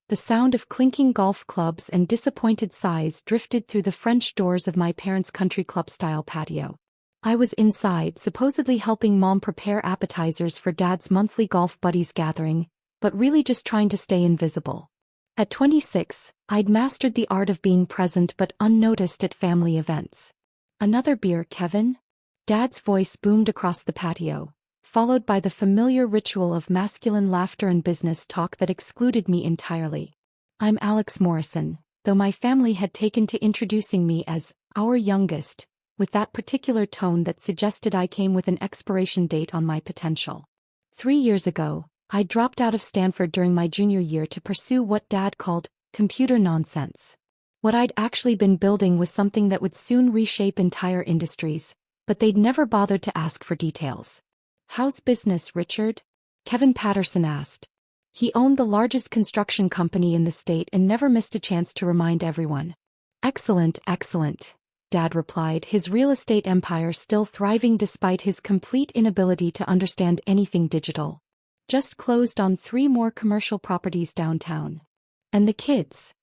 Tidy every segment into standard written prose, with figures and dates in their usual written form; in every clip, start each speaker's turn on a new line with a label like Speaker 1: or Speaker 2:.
Speaker 1: The sound of clinking golf clubs and disappointed sighs drifted through the French doors of my parents' country club-style patio. I was inside, supposedly helping Mom prepare appetizers for Dad's monthly golf buddies gathering, but really just trying to stay invisible. At 26, I'd mastered the art of being present but unnoticed at family events. "Another beer, Kevin?" Dad's voice boomed across the patio, followed by the familiar ritual of masculine laughter and business talk that excluded me entirely. "I'm Alex Morrison," though my family had taken to introducing me as our youngest, with that particular tone that suggested I came with an expiration date on my potential. 3 years ago, I dropped out of Stanford during my junior year to pursue what Dad called computer nonsense. What I'd actually been building was something that would soon reshape entire industries, but they'd never bothered to ask for details. "How's business, Richard?" Kevin Patterson asked. He owned the largest construction company in the state and never missed a chance to remind everyone. "Excellent, excellent," Dad replied, his real estate empire still thriving despite his complete inability to understand anything digital. "Just closed on 3 more commercial properties downtown. And the kids?"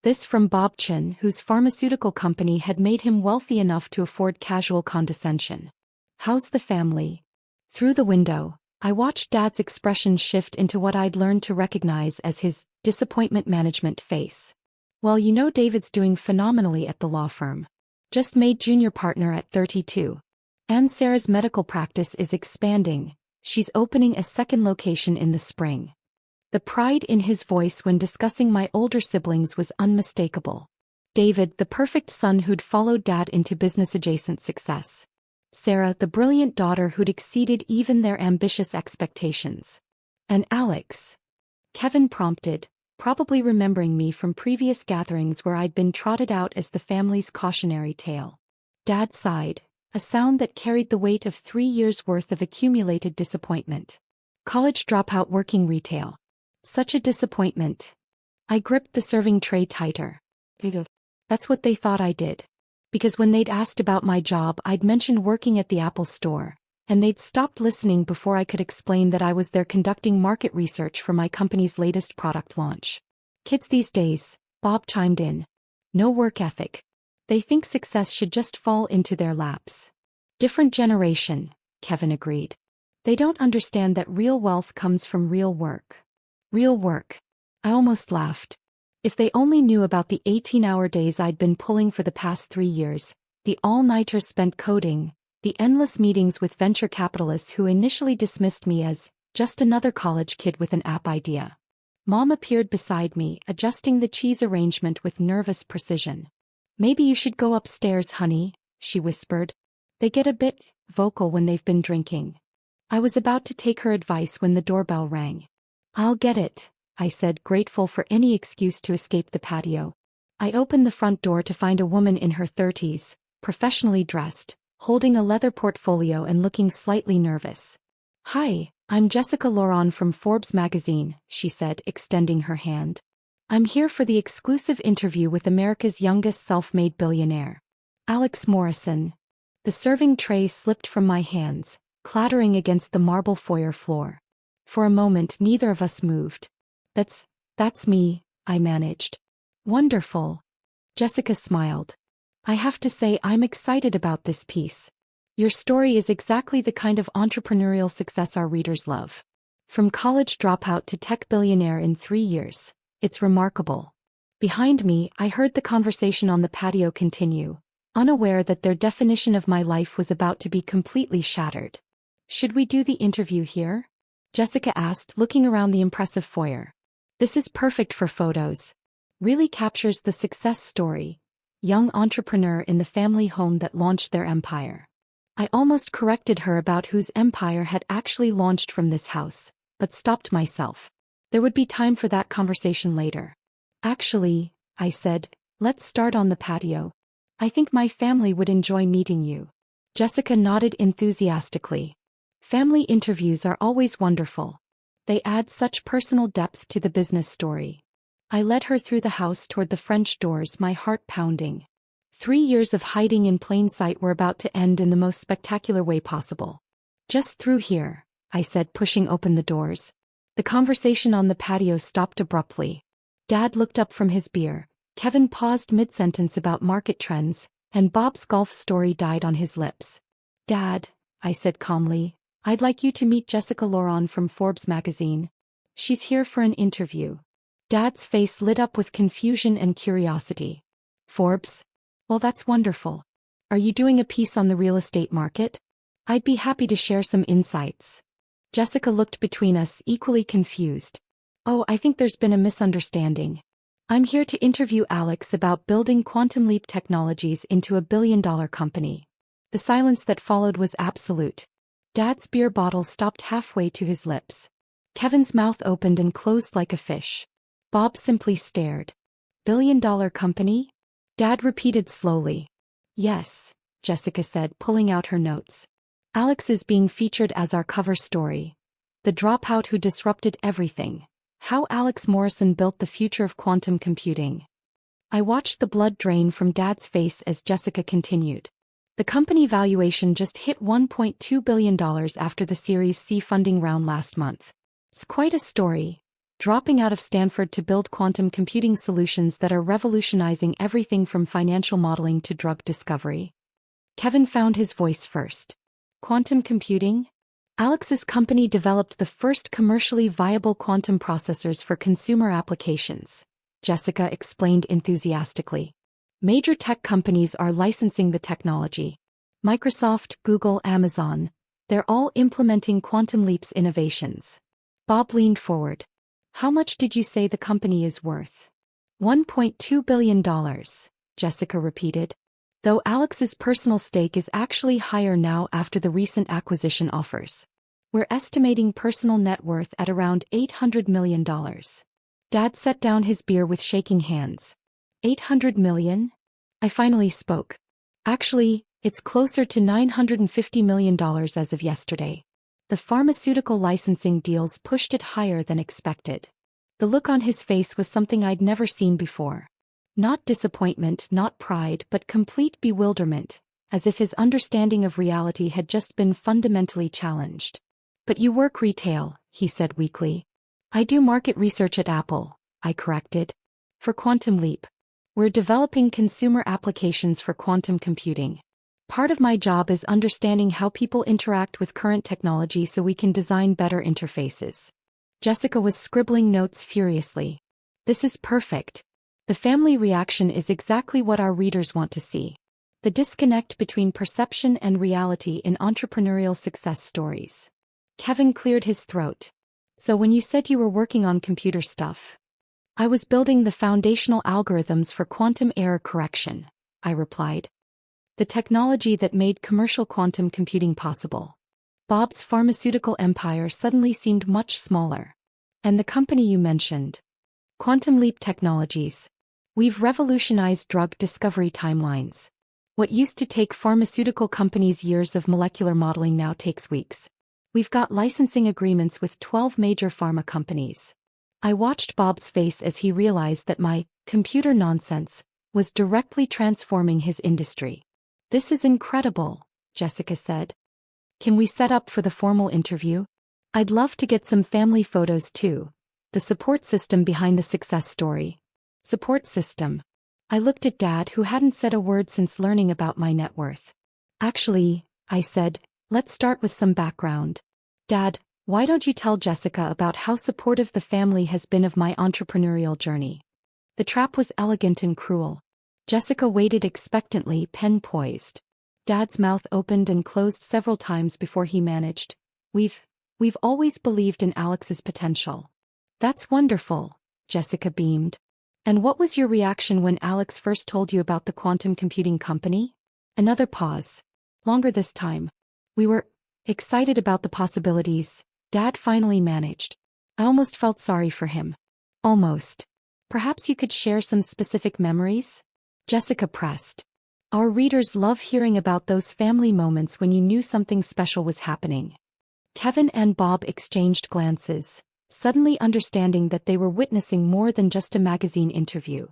Speaker 1: This from Bob Chin, whose pharmaceutical company had made him wealthy enough to afford casual condescension. "How's the family?" Through the window, I watched Dad's expression shift into what I'd learned to recognize as his disappointment management face. "Well, you know, David's doing phenomenally at the law firm. Just made junior partner at 32. And Sarah's medical practice is expanding. She's opening a second location in the spring." The pride in his voice when discussing my older siblings was unmistakable. David, the perfect son who'd followed Dad into business-adjacent success. Sarah, the brilliant daughter who'd exceeded even their ambitious expectations. "And Alex?" Kevin prompted, probably remembering me from previous gatherings where I'd been trotted out as the family's cautionary tale. Dad sighed, a sound that carried the weight of 3 years' worth of accumulated disappointment. "College dropout working retail. Such a disappointment." I gripped the serving tray tighter. That's what they thought I did. Because when they'd asked about my job, I'd mentioned working at the Apple store, and they'd stopped listening before I could explain that I was there conducting market research for my company's latest product launch. "Kids these days," Bob chimed in. "No work ethic. They think success should just fall into their laps." "Different generation," Kevin agreed. "They don't understand that real wealth comes from real work." Real work. I almost laughed. If they only knew about the 18-hour days I'd been pulling for the past 3 years, the all-nighters spent coding, the endless meetings with venture capitalists who initially dismissed me as just another college kid with an app idea. Mom appeared beside me, adjusting the cheese arrangement with nervous precision. "Maybe you should go upstairs, honey," she whispered. "They get a bit vocal when they've been drinking." I was about to take her advice when the doorbell rang. "I'll get it," I said, grateful for any excuse to escape the patio. I opened the front door to find a woman in her 30s, professionally dressed, holding a leather portfolio and looking slightly nervous. "Hi, I'm Jessica Laurent from Forbes magazine," she said, extending her hand. "I'm here for the exclusive interview with America's youngest self-made billionaire, Alex Morrison." The serving tray slipped from my hands, clattering against the marble foyer floor. For a moment neither of us moved. That's me," I managed. "Wonderful." Jessica smiled. "I have to say I'm excited about this piece. Your story is exactly the kind of entrepreneurial success our readers love. From college dropout to tech billionaire in 3 years. It's remarkable." Behind me, I heard the conversation on the patio continue, unaware that their definition of my life was about to be completely shattered. "Should we do the interview here?" Jessica asked, looking around the impressive foyer. "This is perfect for photos. Really captures the success story. Young entrepreneur in the family home that launched their empire." I almost corrected her about whose empire had actually launched from this house, but stopped myself. There would be time for that conversation later. "Actually," I said, "let's start on the patio. I think my family would enjoy meeting you." Jessica nodded enthusiastically. Family interviews are always wonderful. They add such personal depth to the business story. I led her through the house toward the French doors, my heart pounding. 3 years of hiding in plain sight were about to end in the most spectacular way possible. "Just through here," I said, pushing open the doors. The conversation on the patio stopped abruptly. Dad looked up from his beer. Kevin paused mid-sentence about market trends, and Bob's golf story died on his lips. Dad, I said calmly, I'd like you to meet Jessica Laurent from Forbes magazine. She's here for an interview. Dad's face lit up with confusion and curiosity. Forbes? Well, that's wonderful. Are you doing a piece on the real estate market? I'd be happy to share some insights. Jessica looked between us, equally confused. Oh, I think there's been a misunderstanding. I'm here to interview Alex about building Quantum Leap Technologies into a billion-dollar company. The silence that followed was absolute. Dad's beer bottle stopped halfway to his lips. Kevin's mouth opened and closed like a fish. Bob simply stared. Billion-dollar company? Dad repeated slowly. Yes, Jessica said, pulling out her notes. Alex is being featured as our cover story. The dropout who disrupted everything. How Alex Morrison built the future of quantum computing. I watched the blood drain from Dad's face as Jessica continued. The company valuation just hit $1.2 billion after the Series C funding round last month. It's quite a story. Dropping out of Stanford to build quantum computing solutions that are revolutionizing everything from financial modeling to drug discovery. Kevin found his voice first. Quantum computing? Alex's company developed the first commercially viable quantum processors for consumer applications, Jessica explained enthusiastically. Major tech companies are licensing the technology. Microsoft, Google, Amazon, they're all implementing Quantum Leap's innovations. Bob leaned forward. How much did you say the company is worth? $1.2 billion, Jessica repeated. Though Alex's personal stake is actually higher now after the recent acquisition offers. We're estimating personal net worth at around $800 million. Dad set down his beer with shaking hands. $800 million? I finally spoke. Actually, it's closer to $950 million as of yesterday. The pharmaceutical licensing deals pushed it higher than expected. The look on his face was something I'd never seen before. Not disappointment, not pride, but complete bewilderment, as if his understanding of reality had just been fundamentally challenged. But you work retail, he said weakly. I do market research at Apple, I corrected. For Quantum Leap. We're developing consumer applications for quantum computing. Part of my job is understanding how people interact with current technology so we can design better interfaces. Jessica was scribbling notes furiously. This is perfect. The family reaction is exactly what our readers want to see. The disconnect between perception and reality in entrepreneurial success stories. Kevin cleared his throat. So when you said you were working on computer stuff, I was building the foundational algorithms for quantum error correction, I replied. The technology that made commercial quantum computing possible. Bob's pharmaceutical empire suddenly seemed much smaller. And the company you mentioned. Quantum Leap Technologies. We've revolutionized drug discovery timelines. What used to take pharmaceutical companies years of molecular modeling now takes weeks. We've got licensing agreements with 12 major pharma companies. I watched Bob's face as he realized that my computer nonsense was directly transforming his industry. This is incredible, Jessica said. Can we set up for the formal interview? I'd love to get some family photos too. The support system behind the success story. Support system. I looked at Dad, who hadn't said a word since learning about my net worth. Actually, I said, let's start with some background. Dad, why don't you tell Jessica about how supportive the family has been of my entrepreneurial journey? The trap was elegant and cruel. Jessica waited expectantly, pen poised. Dad's mouth opened and closed several times before he managed. We've always believed in Alex's potential. That's wonderful, Jessica beamed. And what was your reaction when Alex first told you about the quantum computing company? Another pause. Longer this time. We were excited about the possibilities. Dad finally managed. I almost felt sorry for him. Almost. Perhaps you could share some specific memories? Jessica pressed. Our readers love hearing about those family moments when you knew something special was happening. Kevin and Bob exchanged glances, suddenly understanding that they were witnessing more than just a magazine interview.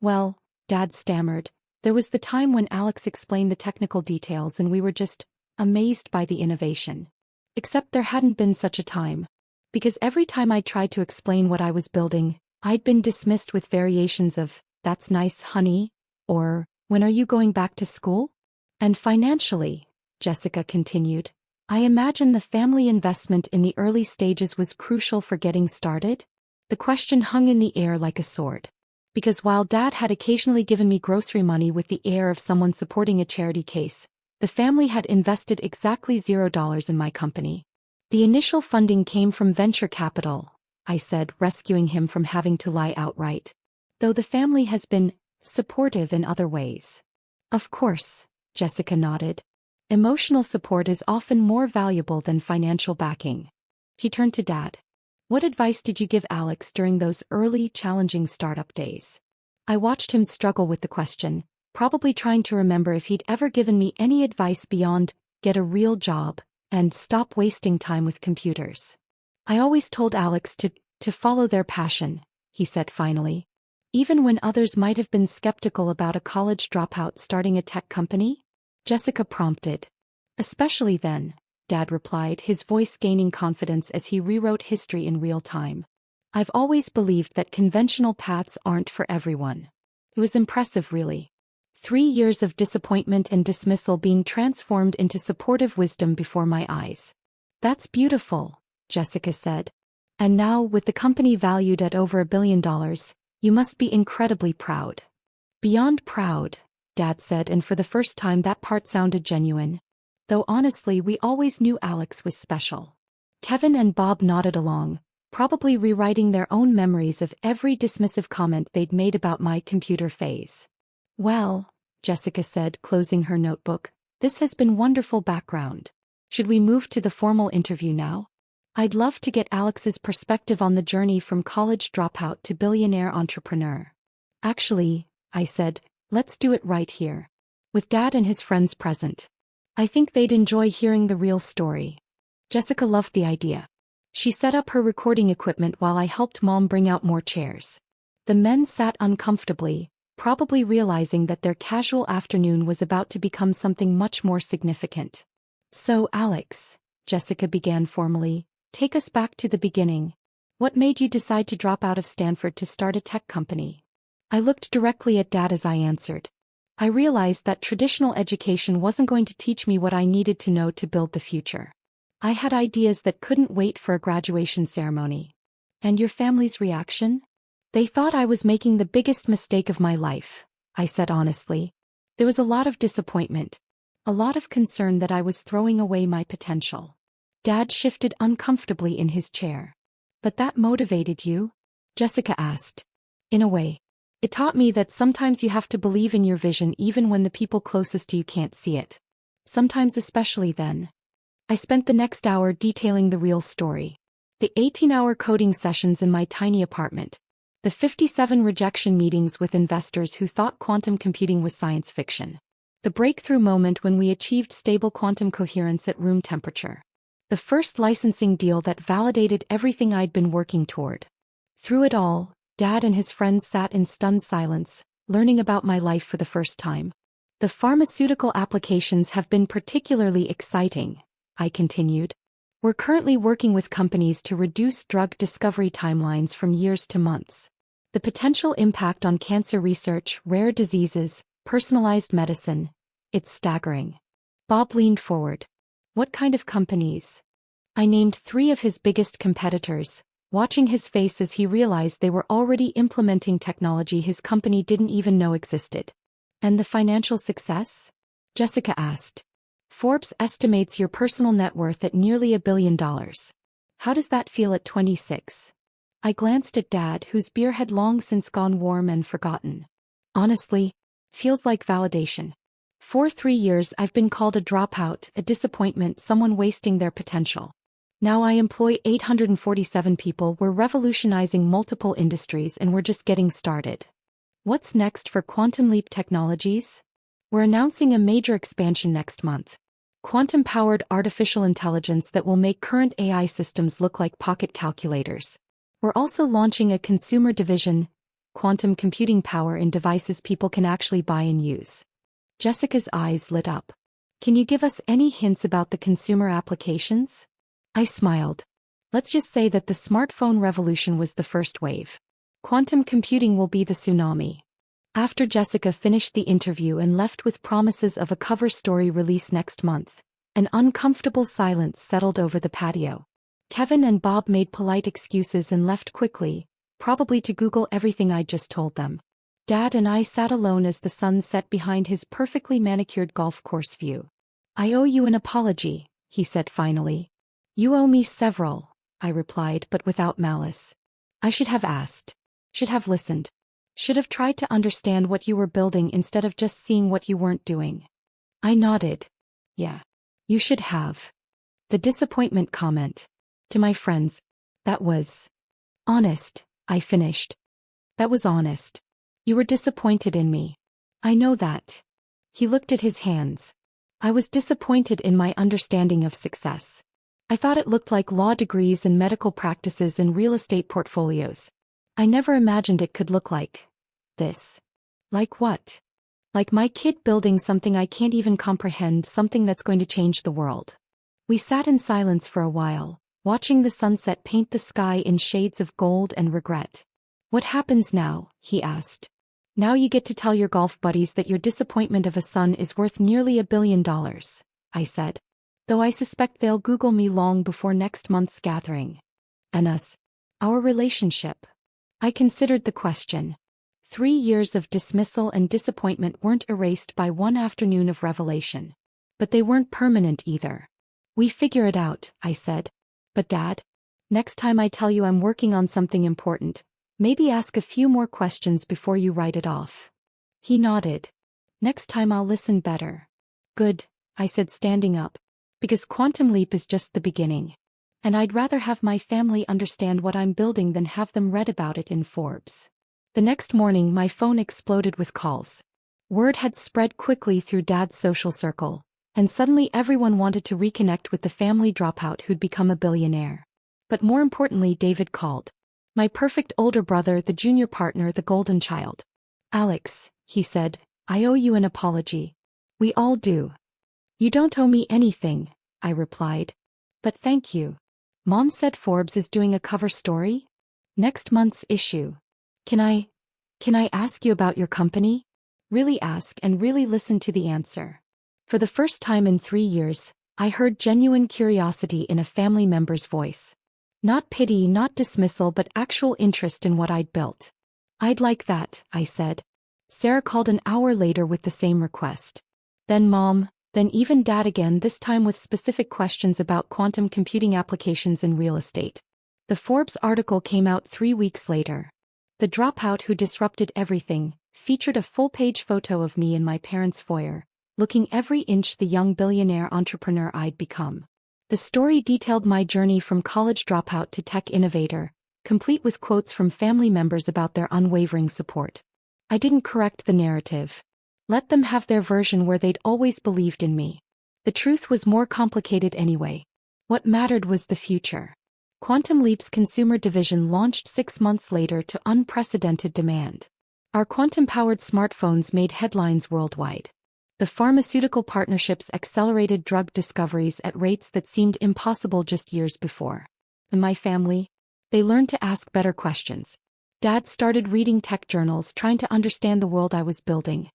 Speaker 1: Well, Dad stammered, there was the time when Alex explained the technical details and we were just amazed by the innovation. Except there hadn't been such a time. Because every time I tried to explain what I was building, I'd been dismissed with variations of, "That's nice, honey," or, "When are you going back to school?" And financially, Jessica continued, I imagine the family investment in the early stages was crucial for getting started? The question hung in the air like a sword. Because while Dad had occasionally given me grocery money with the air of someone supporting a charity case, the family had invested exactly $0 in my company. The initial funding came from venture capital, I said, rescuing him from having to lie outright. Though the family has been supportive in other ways. Of course, Jessica nodded. Emotional support is often more valuable than financial backing. He turned to Dad. What advice did you give Alex during those early, challenging startup days? I watched him struggle with the question, probably trying to remember if he'd ever given me any advice beyond, get a real job, and stop wasting time with computers. I always told Alex to follow their passion, he said finally. Even when others might have been skeptical about a college dropout starting a tech company? Jessica prompted. Especially then, Dad replied, his voice gaining confidence as he rewrote history in real time. I've always believed that conventional paths aren't for everyone. It was impressive, really. 3 years of disappointment and dismissal being transformed into supportive wisdom before my eyes. That's beautiful, Jessica said. And now, with the company valued at over $1 billion, you must be incredibly proud. Beyond proud, Dad said, and for the first time that part sounded genuine. Though honestly, we always knew Alex was special. Kevin and Bob nodded along, probably rewriting their own memories of every dismissive comment they'd made about my computer phase. Well, Jessica said, closing her notebook, this has been wonderful background. Should we move to the formal interview now? I'd love to get Alex's perspective on the journey from college dropout to billionaire entrepreneur. Actually, I said, let's do it right here. With Dad and his friends present. I think they'd enjoy hearing the real story. Jessica loved the idea. She set up her recording equipment while I helped Mom bring out more chairs. The men sat uncomfortably, probably realizing that their casual afternoon was about to become something much more significant. So, Alex, Jessica began formally, take us back to the beginning. What made you decide to drop out of Stanford to start a tech company? I looked directly at Dad as I answered. I realized that traditional education wasn't going to teach me what I needed to know to build the future. I had ideas that couldn't wait for a graduation ceremony. And your family's reaction? They thought I was making the biggest mistake of my life, I said honestly. There was a lot of disappointment. A lot of concern that I was throwing away my potential. Dad shifted uncomfortably in his chair. But that motivated you? Jessica asked. In a way. It taught me that sometimes you have to believe in your vision even when the people closest to you can't see it. Sometimes especially then. I spent the next hour detailing the real story. The 18-hour coding sessions in my tiny apartment. The 57 rejection meetings with investors who thought quantum computing was science fiction. The breakthrough moment when we achieved stable quantum coherence at room temperature. The first licensing deal that validated everything I'd been working toward. Through it all, Dad and his friends sat in stunned silence, learning about my life for the first time. The pharmaceutical applications have been particularly exciting, I continued. We're currently working with companies to reduce drug discovery timelines from years to months. The potential impact on cancer research, rare diseases, personalized medicine, it's staggering. Bob leaned forward. What kind of companies? I named 3 of his biggest competitors, watching his face as he realized they were already implementing technology his company didn't even know existed. And the financial success? Jessica asked. Forbes estimates your personal net worth at nearly $1 billion. How does that feel at 26? I glanced at Dad, whose beer had long since gone warm and forgotten. Honestly, feels like validation. For 3 years I've been called a dropout, a disappointment, someone wasting their potential. Now I employ 847 people, we're revolutionizing multiple industries, and we're just getting started. What's next for Quantum Leap Technologies? We're announcing a major expansion next month. Quantum-powered artificial intelligence that will make current AI systems look like pocket calculators. We're also launching a consumer division, quantum computing power in devices people can actually buy and use. Jessica's eyes lit up. Can you give us any hints about the consumer applications? I smiled. Let's just say that the smartphone revolution was the first wave. Quantum computing will be the tsunami. After Jessica finished the interview and left with promises of a cover story release next month, an uncomfortable silence settled over the patio. Kevin and Bob made polite excuses and left quickly, probably to Google everything I'd just told them. Dad and I sat alone as the sun set behind his perfectly manicured golf course view. "I owe you an apology," he said finally. "You owe me several," I replied, but without malice. "I should have asked. Should have listened. Should have tried to understand what you were building instead of just seeing what you weren't doing." I nodded. "Yeah. You should have." The disappointment comment. To my friends. "That was honest," I finished. "That was honest. You were disappointed in me." "I know that." He looked at his hands. "I was disappointed in my understanding of success. I thought it looked like law degrees and medical practices and real estate portfolios. I never imagined it could look like this." "Like what?" "Like my kid building something I can't even comprehend, something that's going to change the world." We sat in silence for a while, watching the sunset paint the sky in shades of gold and regret. "What happens now?" he asked. "Now you get to tell your golf buddies that your disappointment of a son is worth nearly $1 billion, I said. "Though I suspect they'll Google me long before next month's gathering." "And us? Our relationship?" I considered the question. 3 years of dismissal and disappointment weren't erased by one afternoon of revelation. But they weren't permanent either. "We figure it out," I said. "But Dad, next time I tell you I'm working on something important, maybe ask a few more questions before you write it off." He nodded. "Next time I'll listen better." "Good," I said, standing up. "Because Quantum Leap is just the beginning. And I'd rather have my family understand what I'm building than have them read about it in Forbes." The next morning my phone exploded with calls. Word had spread quickly through Dad's social circle, and suddenly everyone wanted to reconnect with the family dropout who'd become a billionaire. But more importantly, David called. My perfect older brother, the junior partner, the golden child. "Alex," he said, "I owe you an apology." "We all do." "You don't owe me anything," I replied. "But thank you." "Mom said Forbes is doing a cover story? Next month's issue. Can I ask you about your company?" Really ask and really listen to the answer. For the first time in 3 years, I heard genuine curiosity in a family member's voice. Not pity, not dismissal, but actual interest in what I'd built. "I'd like that," I said. Sarah called an hour later with the same request. Then Mom, then even Dad again, this time with specific questions about quantum computing applications in real estate. The Forbes article came out 3 weeks later. The Dropout Who Disrupted Everything featured a full-page photo of me in my parents' foyer, looking every inch the young billionaire entrepreneur I'd become. The story detailed my journey from college dropout to tech innovator, complete with quotes from family members about their unwavering support. I didn't correct the narrative. Let them have their version where they'd always believed in me. The truth was more complicated anyway. What mattered was the future. Quantum Leap's consumer division launched 6 months later to unprecedented demand. Our quantum-powered smartphones made headlines worldwide. The pharmaceutical partnerships accelerated drug discoveries at rates that seemed impossible just years before. And my family? They learned to ask better questions. Dad started reading tech journals, trying to understand the world I was building.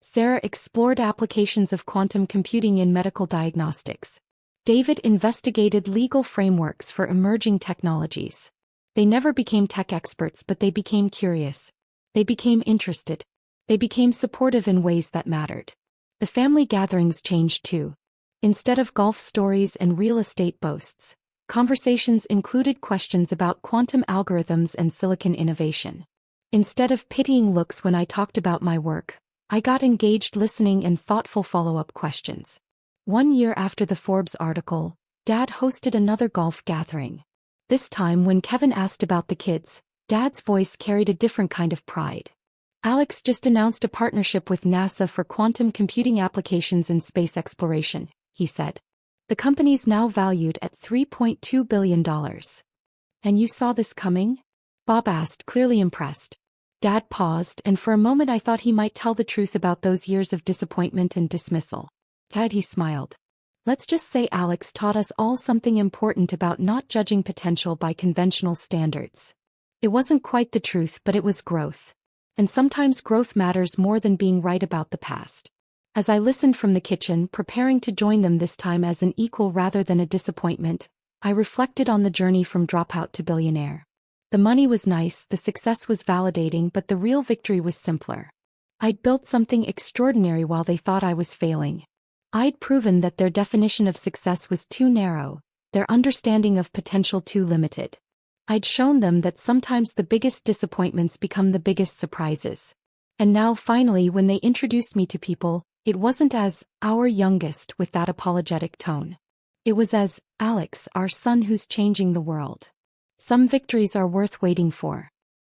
Speaker 1: Sarah explored applications of quantum computing in medical diagnostics. David investigated legal frameworks for emerging technologies. They never became tech experts, but they became curious. They became interested. They became supportive in ways that mattered. The family gatherings changed too. Instead of golf stories and real estate boasts, conversations included questions about quantum algorithms and silicon innovation. Instead of pitying looks when I talked about my work, I got engaged listening and thoughtful follow-up questions. 1 year after the Forbes article, Dad hosted another golf gathering. This time when Kevin asked about the kids, Dad's voice carried a different kind of pride. "Alex just announced a partnership with NASA for quantum computing applications in space exploration," he said. "The company's now valued at $3.2 billion. And you saw this coming?" Bob asked, clearly impressed. Dad paused, and for a moment I thought he might tell the truth about those years of disappointment and dismissal. "Dad," he smiled. "Let's just say Alex taught us all something important about not judging potential by conventional standards." It wasn't quite the truth, but it was growth. And sometimes growth matters more than being right about the past. As I listened from the kitchen, preparing to join them this time as an equal rather than a disappointment, I reflected on the journey from dropout to billionaire. The money was nice, the success was validating, but the real victory was simpler. I'd built something extraordinary while they thought I was failing. I'd proven that their definition of success was too narrow, their understanding of potential too limited. I'd shown them that sometimes the biggest disappointments become the biggest surprises. And now finally when they introduced me to people, it wasn't as, our youngest with that apologetic tone. It was as, Alex, our son who's changing the world. Some victories are worth waiting for.